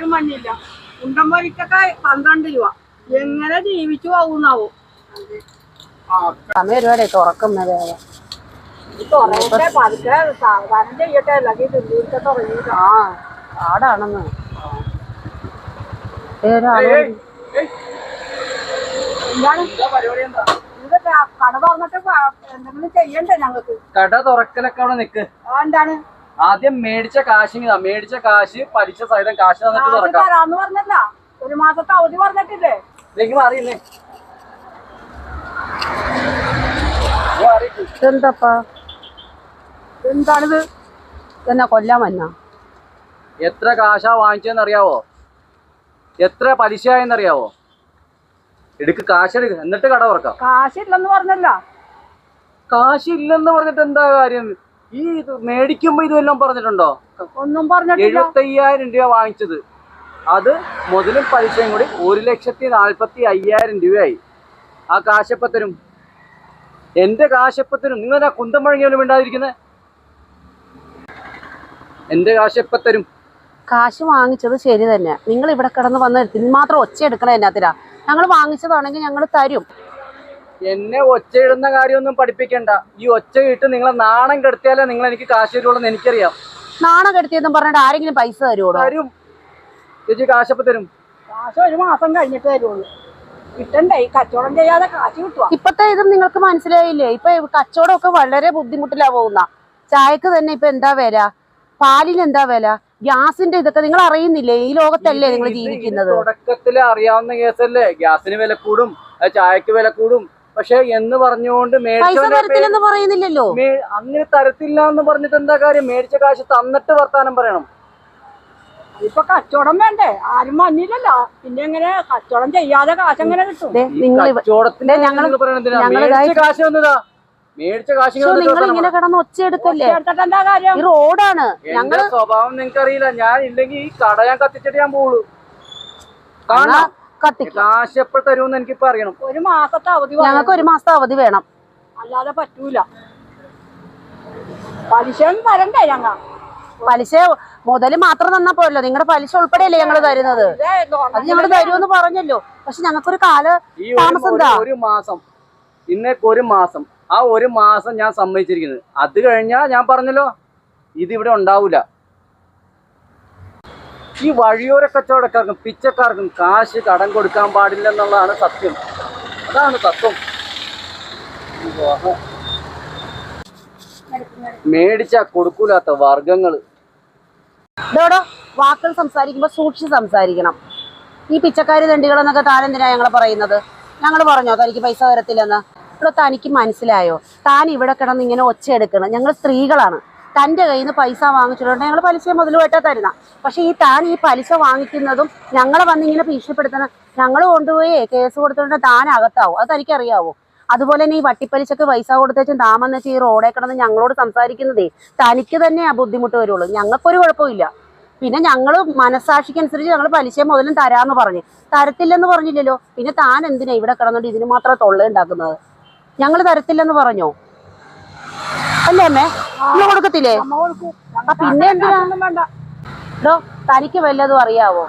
ആരും മഞ്ഞില്ല. ഉണ്ടംപൊരിക്കൊക്കെ 12 രൂപ. എങ്ങനെ ജീവിച്ചു പോകുന്നാവോ? സമയം ഒരുപാട് തുറക്കുന്നത് തുറന്നിട്ട് പതുക്കെ സാവധാനം ചെയ്യട്ടെ, അല്ലെങ്കിൽ ദില്ലിയിലൊക്കെ തുടങ്ങി. ആടാണെന്ന് എന്താണ് കട തുറന്നിട്ട് എന്തെങ്കിലും ചെയ്യണ്ടേ ഞങ്ങൾക്ക്? കട തുറക്കലൊക്കെ അവിടെ നിക്ക്. എന്താണ് ആദ്യം മേടിച്ച കാശ് പലിശ സഹിതം കാശ് തന്നിട്ട് തുറക്കാം. തരാന്ന് പറഞ്ഞല്ല, 1 മാസത്തെ അവധി പറഞ്ഞിട്ടില്ലേ? നിങ്ങൾ അറിയില്ലേ? എന്താപ്പാ എന്താണിത്? എന്നാ കൊല്ലാൻ വന്ന? എത്ര കാശാ വാങ്ങിച്ചെന്നറിയാവോ? എത്ര പലിശയെന്നറിയാവോ? എടുക്ക്, കാശെടുക്ക്, എന്നിട്ട് കട തുറക്കാം. കാശില്ലെന്ന് പറഞ്ഞല്ല. കാശില്ലെന്ന് പറഞ്ഞിട്ട് എന്താ കാര്യം? ഈ മേടിക്കുമ്പോ ഇതെല്ലാം പറഞ്ഞിട്ടുണ്ടോ? ഒന്നും പറഞ്ഞിട്ടില്ല. 75,000 രൂപ വാങ്ങിച്ചത്, അത് മുതലും പലിശയും കൂടി 1,45,000 രൂപയായി. ആ കാശപ്പത്തരും എന്റെ കാശപ്പത്തരും. നിങ്ങൾ ആ കുന്തം പഴങ്ങിയാലും വേണ്ടാതിരിക്കുന്നത്. എന്റെ കാശപ്പത്തരും. കാശ് വാങ്ങിച്ചത് ശരി തന്നെ. നിങ്ങൾ ഇവിടെ കിടന്ന് വന്ന് മാത്രം ഒച്ച എടുക്കണ എന്നാത്തിനാ? ഞങ്ങൾ വാങ്ങിച്ചതാണെങ്കിൽ ഞങ്ങൾ തരും. എന്നെ ഒച്ചയിടുന്ന കാര്യമൊന്നും പഠിപ്പിക്കണ്ട. ഈ ഒച്ച ഇട്ട് നിങ്ങളെ നാണം കെടുത്തിയാലേ നിങ്ങൾ എനിക്ക് കാശ് തരുള്ളൂ എന്ന് എനിക്കറിയാം. നാണം കെടുത്തിയെന്നും പറഞ്ഞിട്ട് ആരെങ്കിലും പൈസ തരുമോ? തരും ചേച്ചി, കാശപ്പ തരും. കാശ് 1 മാസം കഴിഞ്ഞിട്ട് തരുള്ളൂ. കിട്ടണ്ടേ? ഈ കച്ചവടം ചെയ്യാതെ കാശ് കിട്ടുക? ഇപ്പത്തെ ഇത് നിങ്ങൾക്ക് മനസ്സിലായില്ലേ? ഇപ്പൊ കച്ചവടം ഒക്കെ വളരെ ബുദ്ധിമുട്ടിലാ പോകുന്ന. ചായക്ക് തന്നെ ഇപ്പൊ എന്താ വില, പാലിന് എന്താ വില, ഗ്യാസിന്റെ ഇതൊക്കെ നിങ്ങൾ അറിയുന്നില്ലേ? ഈ ലോകത്തല്ലേ നിങ്ങൾ ജീവിക്കുന്നത്? തുടക്കത്തില് അറിയാവുന്ന കേസല്ലേ. ഗ്യാസിന് വില കൂടും, ചായക്ക് വില കൂടും. പക്ഷെ എന്ന് പറഞ്ഞുകൊണ്ട് തരത്തില്ലെന്ന് പറയുന്നില്ലല്ലോ. അങ്ങനെ തരത്തില്ല എന്ന് പറഞ്ഞിട്ട് എന്താ കാര്യം? മേടിച്ച കാശ് തന്നിട്ട് വർത്താനം പറയണം. ഇപ്പൊ കച്ചവടം വേണ്ടേ? ആരും മഞ്ഞില്ലല്ലോ. പിന്നെ എങ്ങനെ കച്ചവടം ചെയ്യാതെ കാശ് എങ്ങനെ കിട്ടും? കച്ചവടത്തിന്റെ കാശ് വന്നതാ. മേടിച്ച കാശ് നിങ്ങൾ ഇങ്ങനെ കിടന്ന് ഒച്ചയെടുക്കല്ലേ? എന്താ കാര്യം? ഈ റോഡാണ്. ഞങ്ങളുടെ സ്വഭാവം നിങ്ങൾക്ക് അറിയില്ല. ഞാൻ ഇല്ലെങ്കിൽ ഈ കട ഞാൻ കത്തിച്ചിട്ട് ഞാൻ പോളൂ. കാണാം. കാശ് എപ്പോൾ തരുമെന്ന് എനിക്കിപ്പോ അറിയണം. 1 മാസത്തെ അവധി. ഞങ്ങൾക്ക് 1 മാസത്തെ അവധി വേണം, അല്ലാതെ പറ്റൂല. പലിശ തരണ്ടേ? പലിശ മുതല് മാത്രം തന്നാ പോരല്ലോ, നിങ്ങളുടെ പലിശ ഉൾപ്പെടെയല്ലേ ഞങ്ങൾ തരുന്നത്. അത് ഞങ്ങൾ തരുമെന്ന് പറഞ്ഞല്ലോ. പക്ഷെ ഞങ്ങൾക്കൊരു താമസം എന്താ? 1 മാസം, ഇന്നേക്ക് 1 മാസം. ആ 1 മാസം ഞാൻ സമ്മതിച്ചിരിക്കുന്നത്. അത് കഴിഞ്ഞാ ഞാൻ പറഞ്ഞല്ലോ, ഇതിവിടെ ഉണ്ടാവൂല. ഈ വഴിയോര കച്ചവടക്കാർക്കും പിച്ചക്കാർക്കും കാശ് കടം കൊടുക്കാൻ പാടില്ല എന്നുള്ളതാണ് സത്യം. അതാണ് തത്വം. മേടിച്ച കൊടുക്കൂലാത്ത വർഗങ്ങള്. ഇതോടോ വാക്കുകൾ സംസാരിക്കുമ്പോ സൂക്ഷിച്ച് സംസാരിക്കണം. ഈ പിച്ചക്കാരി തണ്ടികളെന്നൊക്കെ താനെന്തിനാ ഞങ്ങളെ പറയുന്നത്? ഞങ്ങൾ പറഞ്ഞോ തനിക്ക് പൈസ തരത്തില്ലെന്ന്? ഇവിടെ തനിക്ക് മനസ്സിലായോ? താൻ ഇവിടെ കിടന്ന് ഇങ്ങനെ ഒച്ചയെടുക്കണം. ഞങ്ങൾ സ്ത്രീകളാണ്. തൻ്റെ കയ്യിൽ നിന്ന് പൈസ വാങ്ങിച്ചിട്ടുണ്ട്, ഞങ്ങൾ പലിശ മുതലുമായിട്ടാ തരുന്ന. പക്ഷെ താൻ ഈ പലിശ വാങ്ങിക്കുന്നതും ഞങ്ങളെ വന്നിങ്ങനെ ഭീഷണിപ്പെടുത്തണം. ഞങ്ങൾ കൊണ്ടുപോയി കേസ് കൊടുത്തിട്ടുണ്ട്, താൻ അകത്താവും. അത് തനിക്കറിയാവോ? അതുപോലെ തന്നെ ഈ വട്ടിപ്പലിശക്ക് പൈസ കൊടുത്തേച്ചും താമെന്ന് വെച്ചാൽ ഈ റോഡേ കിടന്ന് ഞങ്ങളോട് സംസാരിക്കുന്നതേ തനിക്ക് തന്നെ ആ ബുദ്ധിമുട്ട് വരുള്ളൂ. ഞങ്ങൾക്കൊരു കുഴപ്പമില്ല. പിന്നെ ഞങ്ങൾ മനസ്സാക്ഷിക്കനുസരിച്ച് ഞങ്ങൾ പലിശ മുതലും തരാമെന്ന് പറഞ്ഞു. തരത്തില്ലെന്ന് പറഞ്ഞില്ലല്ലോ. പിന്നെ താൻ എന്തിനാ ഇവിടെ കിടന്നുകൊണ്ട് ഇതിന് മാത്രം തൊള്ള ഉണ്ടാക്കുന്നത്? ഞങ്ങൾ തരത്തില്ലെന്ന് പറഞ്ഞോ? അല്ലേ അമ്മേ? നമ്മൾ കൊടുക്കത്തില്ലേ? പിന്നെ എന്തിനാ? തനിക്ക് വല്ലതും അറിയാവോ?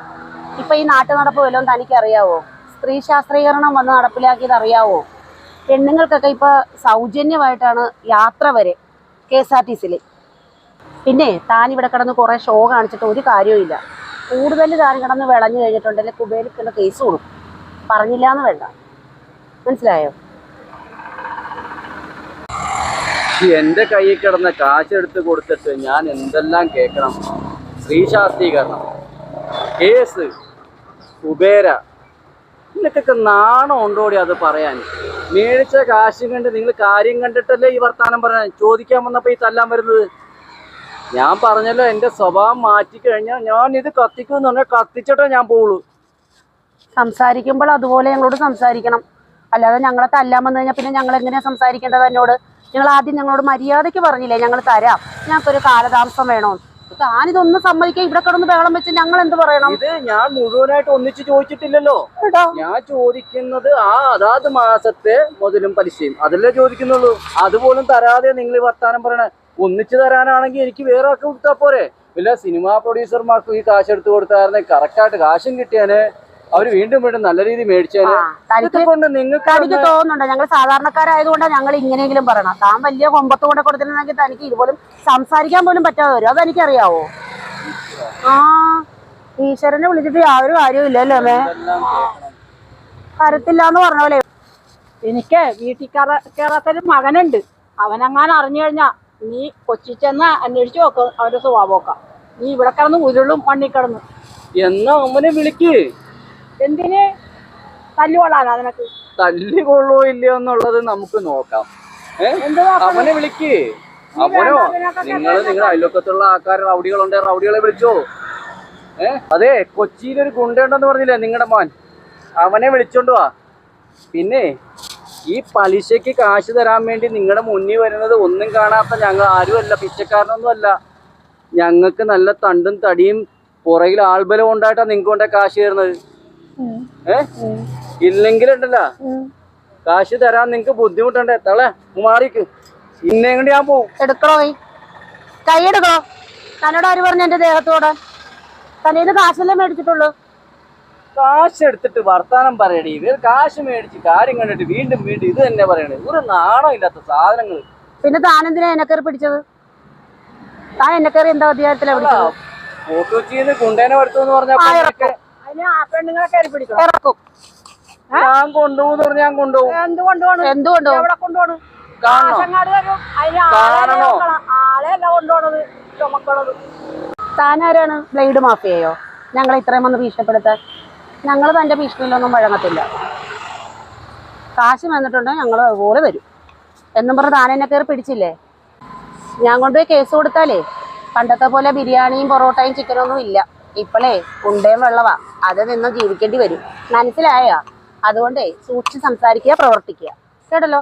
ഇപ്പൊ ഈ നാട്ടു നടപ്പ് വല്ലതും തനിക്ക് അറിയാവോ? സ്ത്രീ ശാസ്ത്രീകരണം വന്ന് നടപ്പിലാക്കിയത് അറിയാവോ? പെണ്ണുങ്ങൾക്കൊക്കെ ഇപ്പൊ സൗജന്യമായിട്ടാണ് യാത്ര വരെ KSRTC-യിൽ. പിന്നെ താൻ ഇവിടെ കിടന്ന് കുറെ ഷോ കാണിച്ചിട്ട് ഒരു കാര്യവും ഇല്ല. കൂടുതൽ താൻ കിടന്ന് വിളഞ്ഞു കഴിഞ്ഞിട്ടുണ്ടെങ്കിൽ കുബേലിക്കുള്ള കേസ് കൊടുക്കും. പറഞ്ഞില്ല എന്ന് വേണ്ട, മനസ്സിലായോ? എന്റെ കയ്യിൽ കിടന്ന കാശെടുത്ത് കൊടുത്തിട്ട് ഞാൻ എന്തെല്ലാം കേൾക്കണം? സ്ത്രീ ശാസ്ത്രീകരണം, കേസ്, കുബേര, നിനക്കൊക്കെ നാണം ഉണ്ടോടി അത് പറയാൻ? മേടിച്ച കാശും കണ്ട് നിങ്ങൾ കാര്യം കണ്ടിട്ടല്ലേ ഈ വർത്താനം പറയാൻ? ചോദിക്കാൻ വന്നപ്പോ ഈ തല്ലാൻ വരുന്നത്? ഞാൻ പറഞ്ഞല്ലോ, എന്റെ സ്വഭാവം മാറ്റിക്കഴിഞ്ഞാൽ ഞാൻ ഇത് കത്തിക്കുമെന്ന് പറഞ്ഞാൽ കത്തിച്ചിട്ടേ ഞാൻ പോവുള്ളൂ. സംസാരിക്കുമ്പോൾ അതുപോലെ ഞങ്ങളോട് സംസാരിക്കണം. അല്ലാതെ ഞങ്ങളെ തല്ലാൻ വന്നു കഴിഞ്ഞാൽ പിന്നെ ഞങ്ങൾ എങ്ങനെയാ സംസാരിക്കേണ്ടത്? എന്നോട് ഞങ്ങൾ ആദ്യം ഞങ്ങളോട് മര്യാദയ്ക്ക് പറഞ്ഞില്ലേ ഞങ്ങൾ തരാം, ഞങ്ങൾക്കൊരു കാലതാമസം വേണോ? താനിതൊന്നും സമ്മതിക്കാൻ ഇവിടെ കിടന്ന് ബഹളം വെച്ച് ഞങ്ങൾ എന്ത് പറയണം? ഇത് ഞാൻ മുഴുവനായിട്ട് ഒന്നിച്ച് ചോദിച്ചിട്ടില്ലല്ലോ. ഞാൻ ചോദിക്കുന്നത് അതാത് മാസത്തെ മുതലും പലിശയും അതല്ലേ ചോദിക്കുന്നുള്ളൂ. അതുപോലും തരാതെ നിങ്ങൾ വർത്താനം പറയണേ. ഒന്നിച്ച് തരാനാണെങ്കിൽ എനിക്ക് വേറെ ആൾക്ക് കൊടുത്താൽ പോരെ? പിന്നെ സിനിമാ പ്രൊഡ്യൂസർമാർക്ക് ഈ കാശ് എടുത്തു കൊടുത്തായിരുന്നെ കറക്റ്റായിട്ട് കാശും കിട്ടിയാന് അവര് വീണ്ടും വീണ്ടും നല്ല രീതിയിൽ മേടിച്ചാല്. കൊണ്ട് നിങ്ങൾക്ക് തനിക്ക് തോന്നുന്നുണ്ടോ ഞങ്ങൾ സാധാരണക്കാരായതുകൊണ്ടാണ് ഞങ്ങൾ ഇങ്ങനെയെങ്കിലും പറയണം? താൻ വലിയ കൊമ്പത്ത് കൊണ്ട് കൊടുത്തിട്ടുണ്ടെങ്കിൽ തനിക്ക് ഇതുപോലും സംസാരിക്കാൻ പോലും പറ്റാതെ വരും. അതെനിക്കറിയാവോ? ആ ഈശ്വരനെ വിളിച്ചിട്ട് യാതൊരു കാര്യവും ഇല്ലല്ലോ അമ്മേ. കരുത്തില്ലാന്ന് പറഞ്ഞ പോലെ. എനിക്ക് വീട്ടിൽ കയറാത്തൊരു മകനുണ്ട്. അവനെങ്ങാനും അറിഞ്ഞു കഴിഞ്ഞാ നീ കൊച്ചി ചെന്ന് അന്വേഷിച്ച് നോക്കും അവന്റെ സ്വഭാവമൊക്കെ. നീ ഇവിടെ കിടന്ന് ഉരുളും മണ്ണിൽ കിടന്ന്. എന്നാ അമ്മനെ വിളിക്ക്. എന്തിന് തല്ലുകൊള്ളാനാ നിനക്ക്? തല്ലി കൊള്ളോ ഇല്ലയോ എന്നുള്ളത് നമുക്ക് നോക്കാം. എന്ത് അവനെ വിളിക്ക്. അവനോ നിങ്ങളുടെ അയൽവക്കത്തുള്ള ആൾക്കാർ റൗഡികളുണ്ട്, റൗഡികളെ വിളിച്ചോ. അതെ, കൊച്ചിയിലൊരു ഗുണ്ടയുണ്ടെന്ന് പറഞ്ഞില്ലേ നിങ്ങളുടെ മോൻ, അവനെ വിളിച്ചോണ്ട് വാ. പിന്നെ ഈ പലിശക്ക് കാശ് തരാൻ വേണ്ടി നിങ്ങളുടെ മുന്നിൽ വരുന്നത് ഒന്നും കാണാത്ത ഞങ്ങൾ ആരുമല്ല, പിച്ചക്കാരനൊന്നും അല്ല. ഞങ്ങൾക്ക് നല്ല തണ്ടും തടിയും പുറകിൽ ആൾബലം ഉണ്ടായിട്ടാ നിങ്ങൾക്ക് കൊണ്ടേ കാശ് തരുന്നത്. ഇല്ലെങ്കിലുണ്ടല്ലോ കാശ് തരാൻ നിങ്ങക്ക് ബുദ്ധിമുട്ടുണ്ടേ. തളെ മാറിക്ക്, ഇന്നെ കൊണ്ട് ഞാൻ പോവും. എടുക്കണോ? കൈ എടുക്കണോ? തന്നോട് ആര് പറഞ്ഞു എന്റെ ദേഹത്തോടെ? തന്നെ ഇത് കാശല്ലേ മേടിച്ചിട്ടുള്ളൂ? കാശ് എടുത്തിട്ട് വർത്താനം പറയടി. ഇവർ കാശ് മേടിച്ച് കാര്യം കണ്ടിട്ട് വീണ്ടും വീണ്ടും ഇത് തന്നെ പറയണേ. ഒരു നാണം ഇല്ലാത്ത സാധനങ്ങൾ. പിന്നെ താനെന്തിനാ എന്നെക്കറി പിടിച്ചത്? താൻ എന്നെക്കറി എന്താ അധികാരത്തിലാ പിടിച്ചത്? കൊച്ചിന്ന് കുണ്ടേനെ എടുത്തു പറഞ്ഞ അതിന് ആ പെണ്ണുങ്ങളെ കയറി പിടിക്കണം. ഇറക്കും. ഞാൻ കൊണ്ടുപോകുന്ന പറഞ്ഞ ഞാൻ കൊണ്ടുപോകും. എന്ത് കൊണ്ടുപോകണം? എന്തുകൊണ്ടോ? എവിടെ കൊണ്ടുപോകണം? കാണണോ? കാശങ്ങാട് തരും. അതിന് കാണണോ? ആളെയല്ല കൊണ്ടുപോണത്, ചുമക്കണത്. താനാരാണ്? ബ്ലേഡ് മാഫിയയോ? ഞങ്ങളെ ഇത്രയും വന്ന് ഭീഷണിപ്പെടുത്താൻ? ഞങ്ങൾ തന്റെ ഭീഷണിയിലൊന്നും വഴങ്ങത്തില്ല. കാശ് വന്നിട്ടുണ്ടെങ്കിൽ ഞങ്ങൾ അതുപോലെ തരും എന്നും പറഞ്ഞ് താൻ എന്നെ കയറി പിടിച്ചില്ലേ? ഞാൻ കൊണ്ടുപോയി കേസ് കൊടുത്താലേ പണ്ടത്തെ പോലെ ബിരിയാണിയും പൊറോട്ടയും ചിക്കനൊന്നും ഇല്ല. ഇപ്പോഴേ കുണ്ടയും വെള്ളവാ, അത് നിന്ന് ജീവിക്കേണ്ടി വരും. മനസ്സിലായോ? അതുകൊണ്ടേ സൂക്ഷിച്ച് സംസാരിക്കുക, പ്രവർത്തിക്കുക. കേട്ടല്ലോ?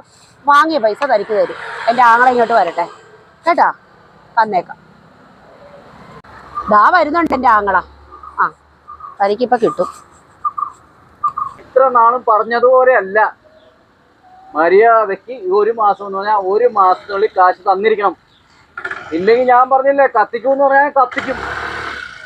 വാങ്ങിയ പൈസ തനിക്ക് തരും. എൻ്റെ ആങ്ങളെ ഇങ്ങോട്ട് വരട്ടെ കേട്ടാ? വന്നേക്കാം. ദാ വരുന്നുണ്ട് എൻ്റെ ആങ്ങള. ആ തനിക്കിപ്പോ കിട്ടും. ഇത്ര നാളും പറഞ്ഞതുപോലെ അല്ല. മര്യാദക്ക് ഒരു മാസം എന്ന് പറഞ്ഞാൽ ഒരു മാസത്തിനുള്ളിൽ കാശ് തന്നിരിക്കണം. ഇല്ലെങ്കിൽ ഞാൻ പറഞ്ഞില്ലേ കത്തിക്കും എന്ന് പറഞ്ഞാൽ കത്തിക്കും.